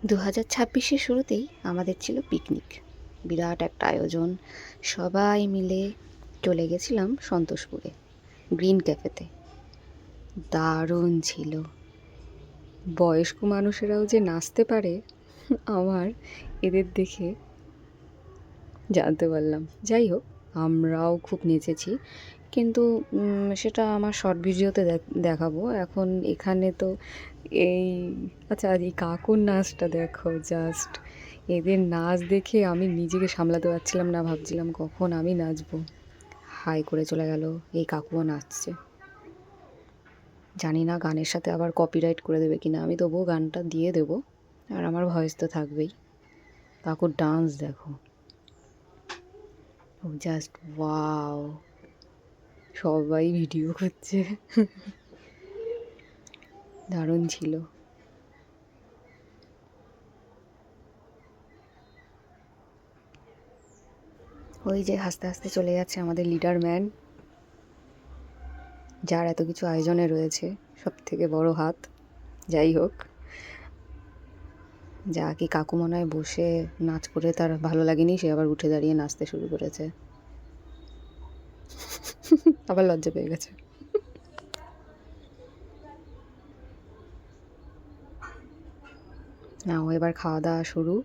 2026-এর শুরুতেই আমাদের ছিল পিকনিক। বিরাট একটা আয়োজন। সবাই মিলে চলে গেছিলাম সন্তোষপুরে, গ্রিন ক্যাফেতে। দারুণ ছিল। বয়স্ক মানুষেরাও যে নাচতে পারে আমার এদের দেখে জানতে পারলাম। যাই হোক, আমরাও খুব নেচেছি, কিন্তু সেটা আমার শর্ট ভিডিওতে দেখাবো। এখন এখানে তো এই আচ্ছা, আর এই কাকুর নাচটা দেখো জাস্ট। এদের নাচ দেখে আমি নিজেকে সামলাতে পারছিলাম না, ভাবছিলাম কখন আমি নাচবো। হাই করে চলে গেল, এই কাকুও নাচছে। জানি না গানের সাথে আবার কপিরাইট করে দেবে কিনা, আমি তবুও গানটা দিয়ে দেবো, আর আমার ভয়েস তো থাকবেই। কাকুর ডান্স দেখো, জাস্ট ওয়াও। সবাই ভিডিও করছে। দারুণ ছিল। ওই যে হাসতে হাসতে চলে যাচ্ছে আমাদের লিডার ম্যান, যার এত কিছু আয়োজনে রয়েছে সব থেকে বড় হাত। যাই হোক, যা কি কাকু মনে হয় বসে নাচ করে তার ভালো লাগেনি, সে আবার উঠে দাঁড়িয়ে নাচতে শুরু করেছে। আবার লজ্জা পেয়ে গেছে। না, ও এবার খাওয়া দাওয়া শুরু।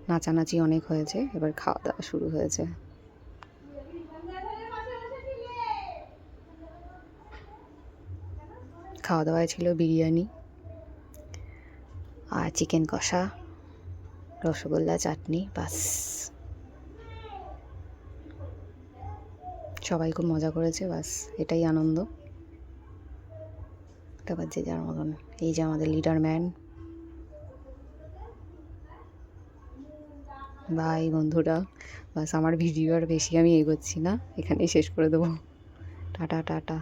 নাচানাচি অনেক হয়েছে, এবার খাওয়া দাওয়া শুরু হয়েছে। খাওয়া দাওয়ায় ছিল বিরিয়ানি আর চিকেন কষা, রসগোল্লা, চাটনি, বাস। সবাই খুব মজা করেছে, বাস এটাই আনন্দ। তারপর যে যার মতন। এই যে আমাদের লিডার ম্যান। বাই বন্ধুরা, বাস আমার ভিডিও আর বেশি আমি এগোচ্ছি না, এখানেই শেষ করে দেবো। Tata tata.